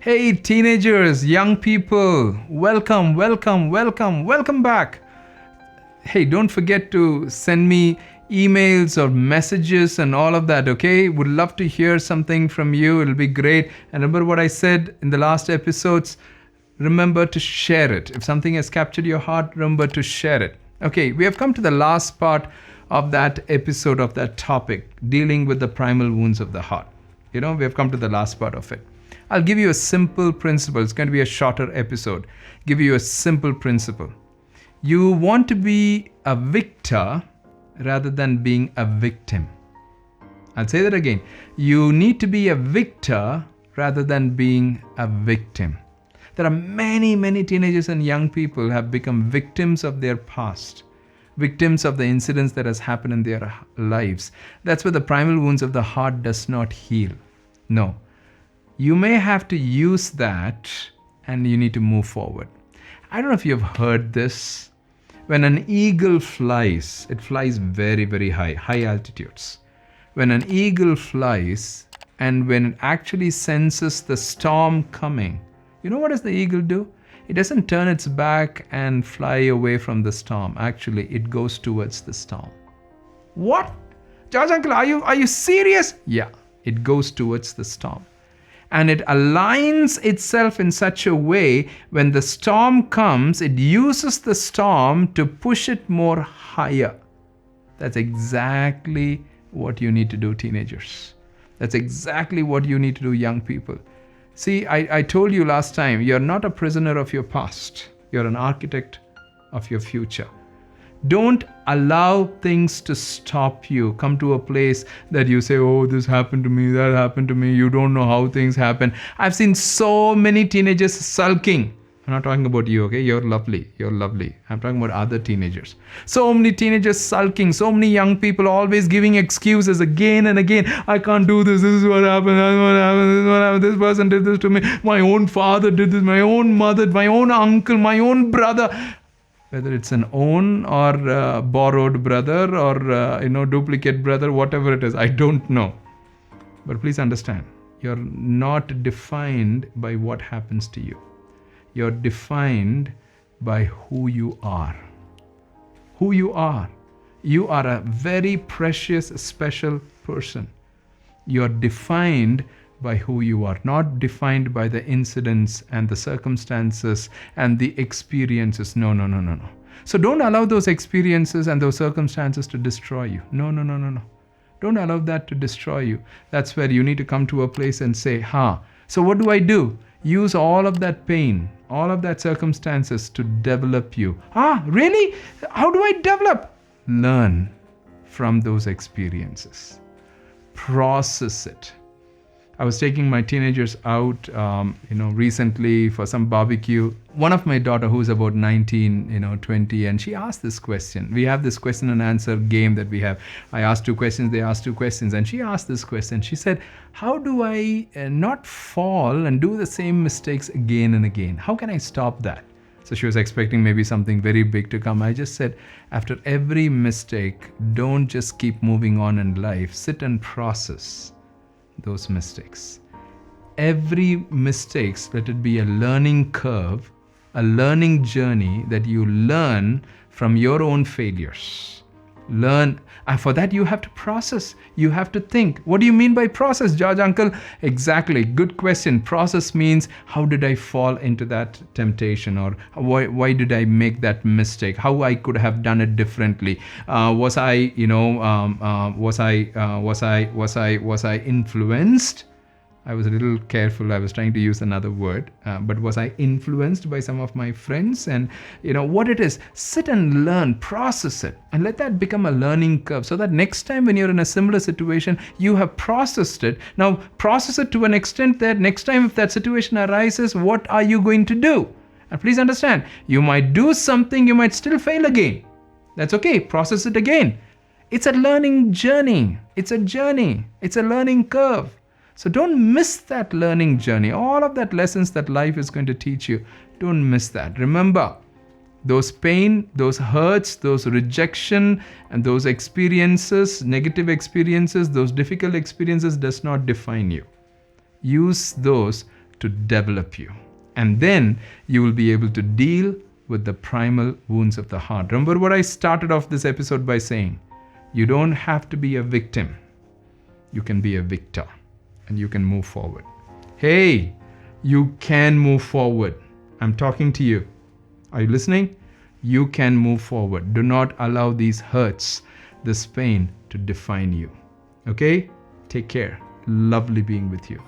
Hey, teenagers, young people, welcome, welcome, welcome, welcome back. Hey, don't forget to send me emails or messages and all of that, okay? Would love to hear something from you. It'll be great. And remember what I said in the last episodes? Remember to share it. If something has captured your heart, remember to share it. Okay, we have come to the last part of that episode of that topic, dealing with the primal wounds of the heart. We have come to the last part of it. I'll give you a simple principle. It's going to be a shorter episode. Give you a simple principle. You want to be a victor rather than being a victim. I'll say that again. You need to be a victor rather than being a victim. There are many, many teenagers and young people who have become victims of their past, victims of the incidents that has happened in their lives. That's where the primal wounds of the heart does not heal. No. You may have to use that and you need to move forward. I don't know if you've heard this. When an eagle flies, it flies very, very high altitudes. When an eagle flies and when it actually senses the storm coming, what does the eagle do? It doesn't turn its back and fly away from the storm. Actually, it goes towards the storm. What? George Uncle, are you serious? Yeah, it goes towards the storm. And it aligns itself in such a way when the storm comes, it uses the storm to push it more higher. That's exactly what you need to do, teenagers. That's exactly what you need to do, young people. See, I told you last time, you're not a prisoner of your past. You're an architect of your future. Don't allow things to stop you. Come to a place that you say, oh, this happened to me, that happened to me. You don't know how things happen. I've seen so many teenagers sulking. I'm not talking about you, okay? You're lovely. You're lovely. I'm talking about other teenagers. So many teenagers sulking. So many young people always giving excuses again and again. I can't do this. This is what happened. That's what happened. This is what happened. This person did this to me. My own father did this. My own mother, my own uncle, my own brother. Whether it's an own or borrowed brother or duplicate brother, whatever it is, I don't know. But please understand, you're not defined by what happens to you. You're defined by who you are. Who you are. You are a very precious, special person. You're defined by who you are, not defined by the incidents and the circumstances and the experiences. No. So don't allow those experiences and those circumstances to destroy you. No. Don't allow that to destroy you. That's where you need to come to a place and say, so what do? Use all of that pain, all of that circumstances to develop you. Really? How do I develop? Learn from those experiences. Process it. I was taking my teenagers out, recently for some barbecue. One of my daughter, who's about 19, 20, and she asked this question. We have this question and answer game that we have. I asked 2 questions, they asked 2 questions, and she asked this question. She said, how do I not fall and do the same mistakes again and again? How can I stop that? So she was expecting maybe something very big to come. I just said, after every mistake, don't just keep moving on in life. Sit and process those mistakes. Every mistake, let it be a learning curve, a learning journey that you learn from your own failures. Learn. And for that, you have to process. You have to think. What do you mean by process, George Uncle? Exactly. Good question. Process means, how did I fall into that temptation, or why did I make that mistake? How I could have done it differently? Was I influenced? I was a little careful. I was trying to use another word, but was I influenced by some of my friends? And what it is, sit and learn, process it, and let that become a learning curve, so that next time when you're in a similar situation, you have processed it. Now, process it to an extent that next time if that situation arises, what are you going to do? And please understand, you might do something, you might still fail again. That's okay. Process it again. It's a learning journey. It's a journey. It's a learning curve. So don't miss that learning journey. All of that lessons that life is going to teach you, don't miss that. Remember, those pain, those hurts, those rejection, and those experiences, negative experiences, those difficult experiences does not define you. Use those to develop you. And then you will be able to deal with the primal wounds of the heart. Remember what I started off this episode by saying? You don't have to be a victim. You can be a victor and you can move forward. Hey, you can move forward. I'm talking to you. Are you listening? You can move forward. Do not allow these hurts, this pain to define you. Okay? Take care. Lovely being with you.